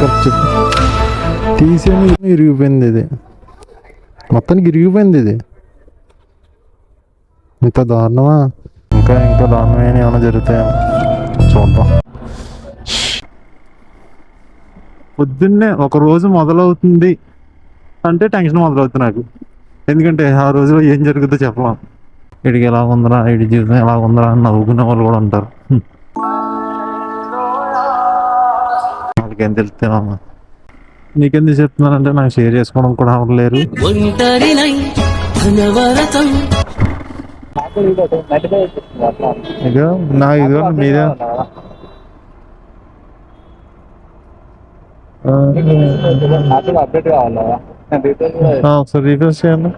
ఖర్చు తీసేమి ఇరిగిపోయింది ఇది, మొత్తానికి ఇరిగిపోయింది ఇది. ఇంత దారుణమా? ఇంకా ఇంకా దారుణమైన ఏమైనా జరుగుతాయేమో చూద్దాం. పొద్దున్నే ఒక రోజు మొదలవుతుంది అంటే టెన్షన్ మొదలవుతుంది నాకు. ఎందుకంటే ఆ రోజులో ఏం జరుగుతుందో చెప్పలేం. ఇడికి ఎలా ఉందరా, ఇడి జీవితం ఎలా ఉందరా అని నవ్వుకునే వాళ్ళు కూడా ఉంటారు. వాళ్ళకేం తెలుస్తామమ్మా. నీకెందుకు చెప్తున్నానంటే నాకు షేర్ చేసుకోవడం కూడా అవ్వలేరు. ఇదో నా ఇదో మీదే ఒకసారి రిఫ్రెష్ చేయండి.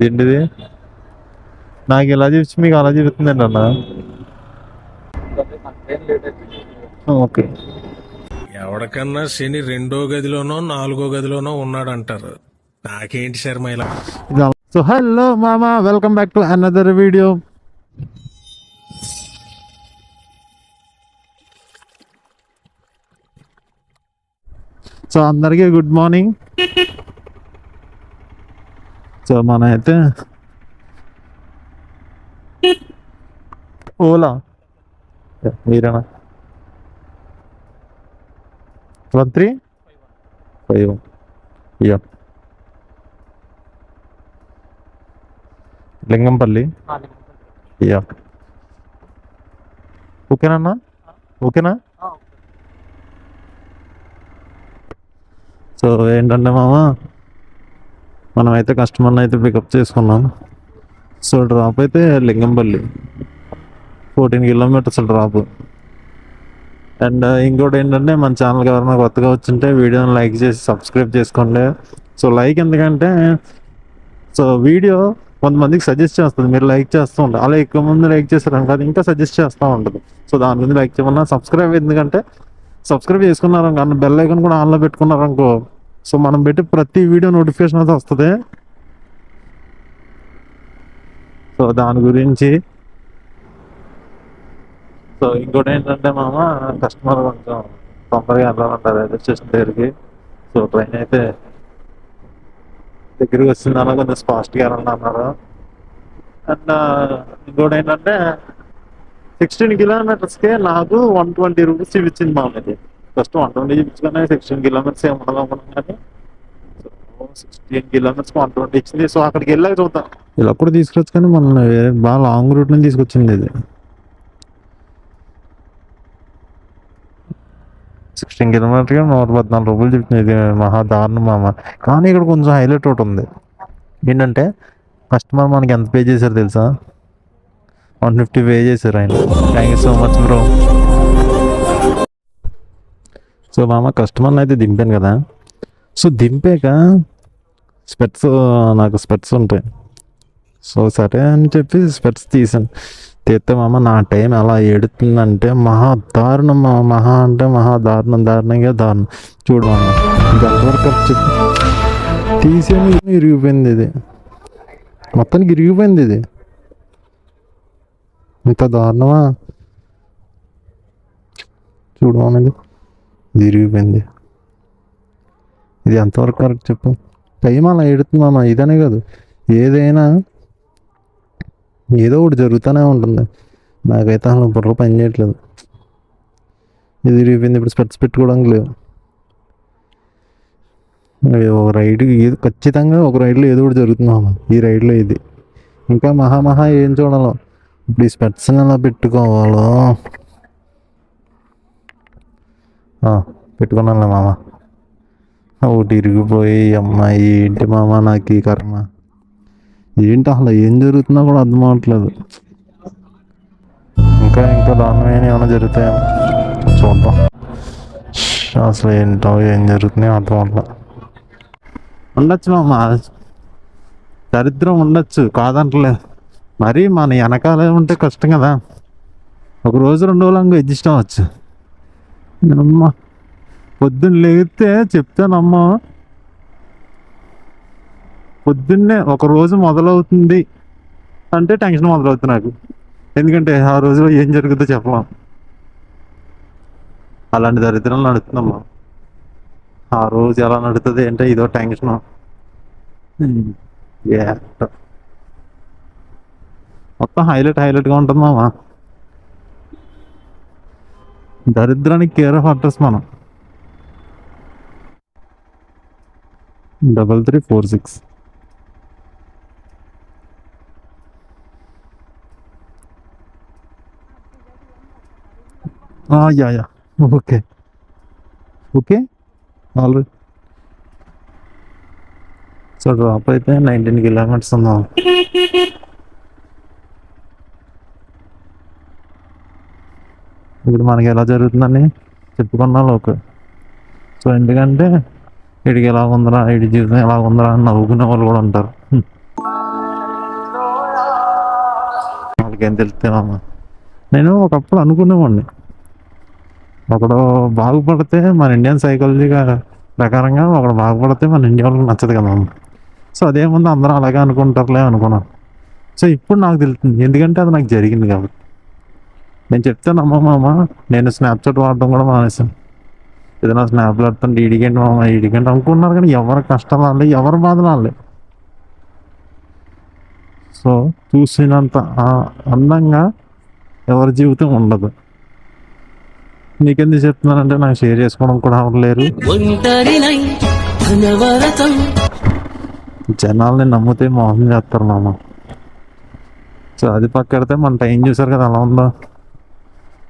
ఏంటిది? నాకు ఇలా చూసి మీకు అలా చూపుతుందండి అన్న. ఓకే, ఎవడికన్నా శని 2వ గదిలోనో 4వ గదిలోనో ఉన్నాడంటారు. నాకేంటి శర్మ ఇలా. సో హలో మామా, welcome back to another video. So అందరికీ గుడ్ మార్నింగ్. సో మన అయితే ఓలా మీరేనా 1351 యా లింగంపల్లి యా. ఓకేనా? ఓకేనా? సో ఏంటంటే మామ, మనమైతే కస్టమర్ని అయితే పికప్ చేసుకున్నాం. సో డ్రాప్ అయితే లింగంపల్లి 14 కిలోమీటర్స్ డ్రాప్. అండ్ ఇంకోటి ఏంటంటే, మన ఛానల్కి ఎవరైనా కొత్తగా వచ్చింటే వీడియోని లైక్ చేసి సబ్స్క్రైబ్ చేసుకోండి. సో లైక్ ఎందుకంటే, సో వీడియో కొంతమందికి సజెస్ట్ చేస్తుంది, మీరు లైక్ చేస్తూ ఉంటారు. అలా ఎక్కువ మంది లైక్ చేస్తారనుకో అది ఇంకా సజెస్ట్ చేస్తూ ఉంటుంది. సో దాని గురించి లైక్ చేయమన్నా, సబ్స్క్రైబ్ ఎందుకంటే సబ్స్క్రైబ్ చేసుకున్నారు అనుకో, బెల్ ఐకాన్ కూడా ఆన్లో పెట్టుకున్నారు అనుకో, సో మనం పెట్టి ప్రతి వీడియో నోటిఫికేషన్ అయితే వస్తుంది. సో దాని గురించి. సో ఇంకోటి ఏంటంటే మామ, కస్టమర్ కొంచెం తొందరగా వెళ్ళాలంటారు రైల్వే స్టేషన్ దగ్గరికి. సో ట్రైన్ అయితే దగ్గరికి వచ్చిందన్న కొంచెం ఫాస్ట్గా వెళ్ళండి అన్నారు. అండ్ ఇంకోటి ఏంటంటే 16 కిలోమీటర్స్కే నాకు 120 రూపీస్ చూపించింది మామ. ఇది ఫస్ట్ 120 చూపించుకునే 16 కిలోమీటర్స్ ఏమి ఉండదు అనుకున్నాం, కానీ 16 కిలోమీటర్స్ 120 ఇచ్చింది. సో అక్కడికి వెళ్ళాక చూద్దాం. ఇలా కూడా తీసుకొచ్చు, కానీ మన బాగా లాంగ్ రూట్ నుంచి తీసుకొచ్చింది ఇది. 16 కిలోమీటర్కి 114 రూపాయలు చెప్తుంది. ఇది మహా దారుణం మామ. కానీ ఇక్కడ కొంచెం హైలైట్ ఒకటి ఉంది. ఏంటంటే కస్టమర్ మనకి ఎంత పే చేశారు తెలుసా? 150 పే చేశారు ఆయన. Thank you so much bro. So మామ, కస్టమర్ని అయితే దింపాను కదా. సో దింపాక నాకు స్పెట్స్ ఉంటాయి. సో సరే అని చెప్పి స్పెట్స్ తీసాను. తీస్తే మామ నా టైం ఎలా ఏడుతుందంటే మహా దారుణం, మహా అంటే మహా దారుణం, దారుణంగా దారుణం. చూడు మామ, ఎంతవరకు ఖర్చు తీసేమి ఇరిగిపోయింది ఇది, మొత్తానికి ఇరిగిపోయింది ఇది. ఇంత దారుణమా? చూడు మామ, ఇది ఇరిగిపోయింది. ఇది ఎంతవరకు కరెక్ట్ చెప్పు? టైం అలా ఎడుతుంది మామ. ఇదనే కాదు, ఏదైనా ఏదో ఒకటి జరుగుతూనే ఉంటుంది. నాకైతే అసలు బుర్ర పని చేయట్లేదు. ఇది ఇరిగిపోయింది. ఇప్పుడు స్పెట్స్ పెట్టుకోవడానికి లేవు. ఒక రైడ్ ఖచ్చితంగా ఒక రైడ్లో ఏదో ఒకటి జరుగుతుంది మామ. ఈ రైడ్లో ఇది ఇంకా మహా ఏం చూడాలో. ఇప్పుడు ఈ స్పెట్స్ ఎలా పెట్టుకోవాలో పెట్టుకున్నానులే మామ. ఒకటి ఇరిగిపోయి అమ్మాయి ఏంటి మామ నాకు ఈ కర్మ. ఏంటి అసలు ఏం జరుగుతుందో కూడా అర్థం అవ్వట్లేదు. ఇంకా ఇంకా దారుణమైన ఏమైనా జరుగుతాయేమో చూద్దాం. అసలు ఏంటో ఏం జరుగుతున్నాయో అర్థం అవ్వట్లేదు. ఉండొచ్చు మామ, దరిద్రం ఉండొచ్చు, కాదంటలేదు. మరి మన వెనకాలే ఉంటే కష్టం కదా. ఒక రోజు 2 రోజులు అడ్జస్ట్ అవ్వచ్చు. అమ్మ పొద్దున్న లేగితే చెప్తానమ్మా, పొద్దున్నే ఒక రోజు మొదలవుతుంది అంటే టెన్షన్ మొదలవుతుంది నాకు. ఎందుకంటే ఆ రోజులో ఏం జరుగుతుందో చెప్పలేం. అలాంటి దరిద్రం నడుస్తుందమ్మా. ఆ రోజు ఎలా నడుతుంది అంటే ఇదో టెన్షన్. మొత్తం హైలైట్గా ఉంటుంది మామ. దరిద్రానికి కేర్ ఆఫ్ అడ్రస్ మనం. 3346. Yeah okay okay already. So drop అయితే 19 కిలోమీటర్స్ ఉందాం. ఇప్పుడు మనకి ఎలా జరుగుతుందని చెప్పుకున్నా లోకు. సో ఎందుకంటే వీడికి ఎలా ఉందరా, వీడి జీవితం ఎలా ఉందరా అని నవ్వుకునే వాళ్ళు కూడా ఉంటారు. వాళ్ళకేం తెలుస్తామమ్మా. నేను ఒకప్పుడు అనుకునేవాడిని, ఒకడు బాగుపడితే మన ఇండియన్ సైకాలజీ ప్రకారంగా ఒకడు బాగుపడితే మన ఇండియా వాళ్ళకి నచ్చదు కదా. సో అదేముంది అందరూ అలాగే అనుకుంటారులే అనుకున్నాను. సో ఇప్పుడు నాకు తెలుస్తుంది, ఎందుకంటే అది నాకు జరిగింది కాబట్టి. నేను చెప్తాను అమ్మమ్మ, నేను స్నాప్చాట్ వాడడం కూడా మానేసాను. ఏదైనా స్నాప్లు పెడుతుంటే ఈడికేంటి మామ ఈడికేంటి అనుకుంటున్నారు, కానీ ఎవరి కష్టాలు వాళ్ళే, ఎవరి బాధలు వాళ్ళే. సో చూసినంత అందంగా ఎవరి జీవితం ఉండదు. నీకెందుకు చెప్తున్నానంటే నాకు షేర్ చేసుకోవడం కూడా అవ్వలేరు. జనాల్ని నమ్మితే మోసం చేస్తారు మామ. సో అది పక్కడితే మన టైం చూసారు కదా అలా ఉందో.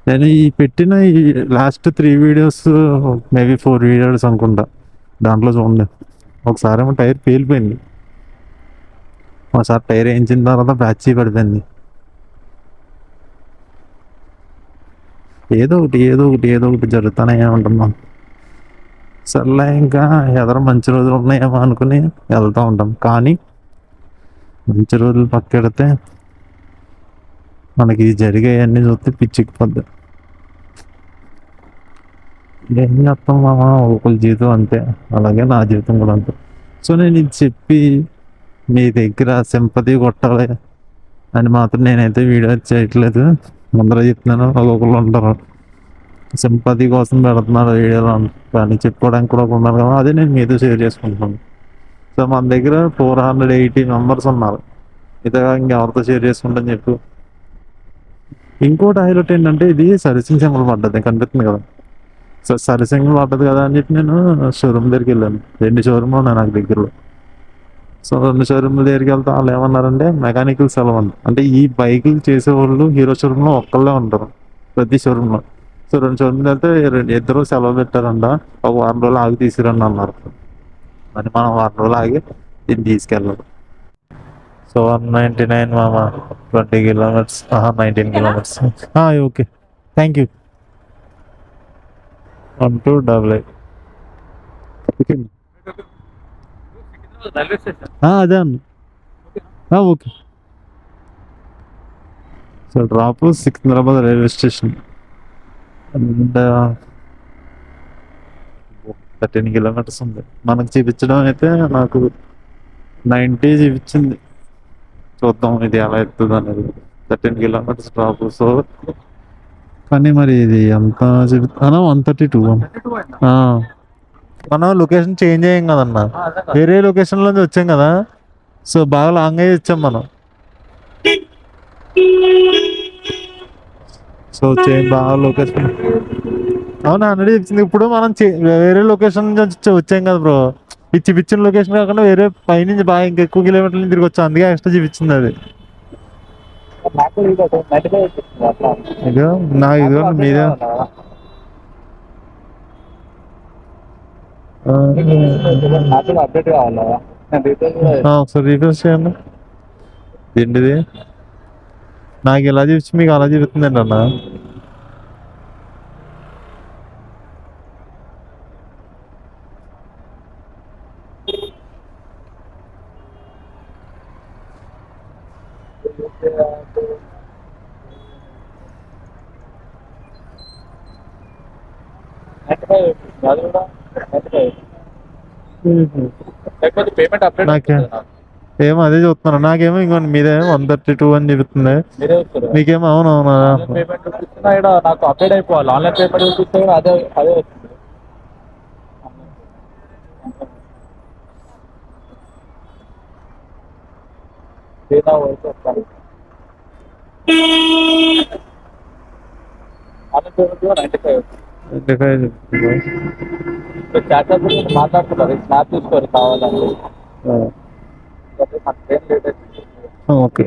నేను ఈ పెట్టిన ఈ లాస్ట్ 3 వీడియోస్, మేబీ 4 వీడియోస్ అనుకుంటా, దాంట్లో చూడండి. ఒకసారి ఏమో టైర్ పేలిపోయింది, ఒకసారి టైర్ వేయించిన తర్వాత బ్యాచ్ పడిపోయింది. ఏదో ఒకటి జరుగుతూనే ఉంటున్నాం. సర్లే ఇంకా ఎదర మంచి రోజులు ఉన్నాయేమో అనుకుని వెళ్తూ ఉంటాం. కానీ మంచి రోజులు పక్కెడితే మనకి జరిగాయన్నీ చూస్తే పిచ్చికిపోద్ది. ఏం చేస్తాం మామ, ఒకరి జీవితం అంతే, అలాగే నా జీవితం కూడా అంతే. సో నేను ఇది చెప్పి మీ దగ్గర సింపతి కొట్టాలి అని మాత్రం నేనైతే వీడియో చేయట్లేదు. ముందర చెప్తున్నాను, ఒక్కొక్కరు ఉంటారు సింపతి కోసం పెడుతున్నారు వీడియోలో కానీ చెప్పుకోవడానికి కూడా ఉన్నారు కదా, అదే నేను మీతో షేర్ చేసుకుంటున్నాను. సో మన దగ్గర 480 మెంబర్స్ ఉన్నారు. ఇదిగా ఇంకెవరితో షేర్ చేసుకుంటాను చెప్పు. ఇంకోటి హైలైట్ ఏంటంటే, ఇది సర్వీసింగ్ సింబల్ పడ్డది కనిపిస్తుంది కదా. సో సర్వీసింగ్ పడ్డది కదా అని చెప్పి నేను షోరూమ్ దగ్గరికి వెళ్ళాను. 2 షోరూమ్లు ఉన్నాయి నాకు దగ్గరలో. సో 2 షోరూమ్ల దగ్గరికి వెళ్తే వాళ్ళు ఏమన్నారంటే మెకానికల్ సెలవు అండి, అంటే ఈ బైకులు చేసేవాళ్ళు హీరో షోరూంలో ఒక్కళ్ళే ఉంటారు ప్రతి షోరూంలో. సో 2 షోరూమ్లు వెళ్తే 2 సెలవు పెట్టారంట, ఒక వారం రోజులు ఆగి తీసుకురండి అన్నారు. మరి మనం వారం రోజులు ఆగి దీన్ని తీసుకెళ్ళాలి. సో 199 మామ, 20 kilometres, 19 kilometres. Okay thank you. 1288. అదే అన్న. Okay. So drop Secunderabad railway station and 13 kilometres ఉంది. మనకు చూపించడం అయితే నాకు 90 చూపించింది. చూద్దాం ఇది ఎలా ఎత్తుంది అనేది. 13 కిలోమీటర్స్ డ్రాప్. సో కానీ మరి ఇది ఎంత చూపిస్తున్నా, 132. మనం లొకేషన్ చేంజ్ అయ్యాం కదన్నా, వేరే లొకేషన్లో వచ్చాం కదా. సో బాగా లాంగ్ అయ్యి వచ్చాం మనం. సో బాగా లొకేషన్ అవునా అన్నది చెప్పింది. ఇప్పుడు మనం వేరే లొకేషన్ నుంచి వచ్చాం కదా బ్రో, పిచ్చిన లొకేషన్ కాకుండా వేరే పైనుంచి బాగా ఇంకెక్కువ కిలోమీటర్ల నుంచి తిరిగి వచ్చాం, అందుకే ఎక్స్ట్రా చూపించింది అది. ఇదో మీదే ఒకసారి రీఫ్రెష్ చేయండి. ఏంటిది నాకు ఇలా చూపించి మీకు అలా చూపిస్తుందండి అన్న. ఏమో అదే చూస్తున్నాను. నాకేమో ఇంకోటి మీదే 132 అని చెబుతుంది, మీకేమో అవునవునా నాకు అప్డేట్ అయిపోవాలి. ఆన్లైన్ పేమెంట్ చూపిస్తే అదే డేటా వరకు వస్తాను అనంతపురం 95 ఇప్పుడు చార్జర్ గురించి మాట్లాడుతున్నారు స్నాప్ తీసుకోరు కావాలండి మనకి ఏం లేట్ అవుతుంది ఓకే.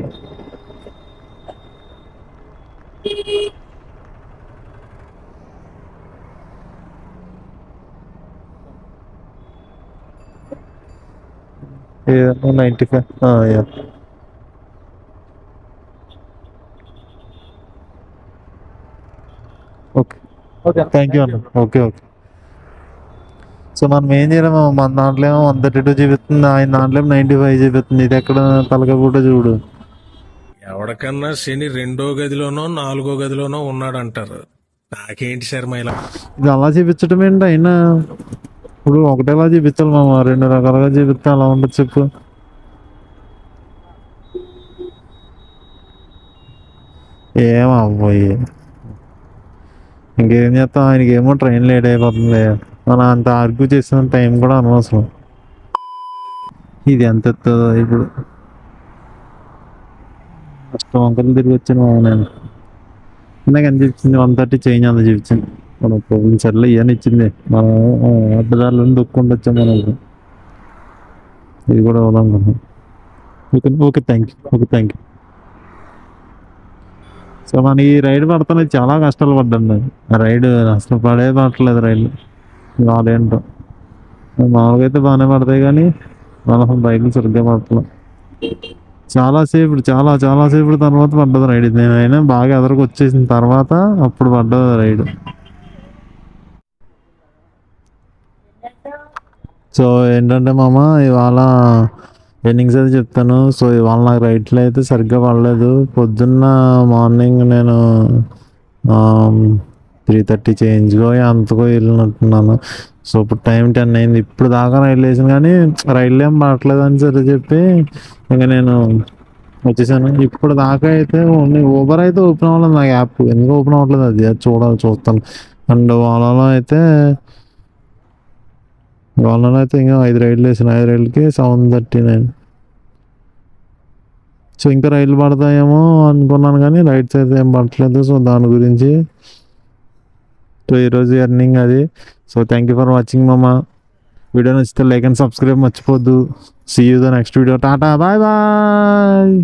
ఏదన్నా 95. Yeah. Okay. Okay thank you అన్న. Okay okay. సో మనం ఏం చేయలేము, మన దాంట్లో ఏమో 132 చూపిస్తుంది, ఆయన దాంట్లో ఏమో 95 చూపిస్తుంది. ఇది ఎక్కడ తలకాయ పూట చూడు. ఎవడికన్నా శని రెండో గదిలోనో నాలుగో గదిలోనో ఉన్నాడంటారు. నాకేంటి శర్మ ఇలా? ఇది అలా చూపించడం ఏంటి అయినా? ఇప్పుడు ఒకటేలా చూపించాలి మామ, రెండు రకాలుగా చూపిస్తే అలా ఉండదు చెప్పు. ఏమవ్వయి ఇంకేం చేస్తాం, ఆయనకి ఏమో ట్రైన్ లేట్ అయిపోతుంది. మనం అంత ఆర్గ్యూ చేసిన టైం కూడా అనవసరం. ఇది ఎంత ఎత్తుందో ఇప్పుడు. ఫస్ట్ వంకలు తిరిగి వచ్చాను మామ నేను. నాకు ఎంత చూపించింది, 130 చేంజ్ అంత చూపించింది. మనం ప్రాబ్లం సర్లే ఇవన్నీ ఇచ్చింది. మనం అడ్డదారులను దొక్కుండా వచ్చాం మనకు. ఇది కూడా అవుదాం. Okay okay, thank you. Okay, thank you. So మన ఈ రైడ్ పడుతున్నాయి, చాలా కష్టాలు పడ్డాను. ఆ రైడ్ అసలు పడట్లేదు రైళ్ళు రాలేంటో. మామూలుగా అయితే బాగానే పడతాయి కానీ మన బైక్లు సరిగ్గా పడట్లేదు. చాలాసేపు తర్వాత పడ్డది రైడ్. నేనైనా బాగా ఎదరికి వచ్చేసిన తర్వాత అప్పుడు పడ్డది రైడ్. సో ఏంటంటే మామ, ఇవాళ ఎన్నింగ్స్ అయితే చెప్తాను. సో ఇవాళ నాకు రైట్లు అయితే సరిగ్గా పడలేదు. పొద్దున్న మార్నింగ్ నేను 3:30 చేంజ్లో అంతకో వెళ్ళినట్టున్నాను. సో ఇప్పుడు టైం 10 అయింది. ఇప్పుడు దాకా రైలు వేసాను కానీ రైళ్ళు ఏం పడట్లేదు అని సరే చెప్పి ఇంకా నేను వచ్చేసాను. ఇప్పుడు దాకా అయితే ఓన్లీ ఊబర్ అయితే ఓపెన్ అవ్వలేదు నాకు యాప్. ఎందుకు ఓపెన్ అవ్వట్లేదు అది చూస్తాను. అండ్ వాళ్ళలో అయితే ఇంకా 5 రైళ్ళు వేసాను. 5 రైళ్ళకి 739. సో ఇంకా రైలు పడతాయేమో అనుకున్నాను కానీ రైడ్స్ అయితే ఏం పడట్లేదు. సో దాని గురించి సో ఈరోజు ఎర్నింగ్ అది. So thank you for watching మామ. వీడియో నచ్చితే లైక్ అండ్ సబ్స్క్రైబ్ మర్చిపోద్దు. See you the next video. Tata, bye bye.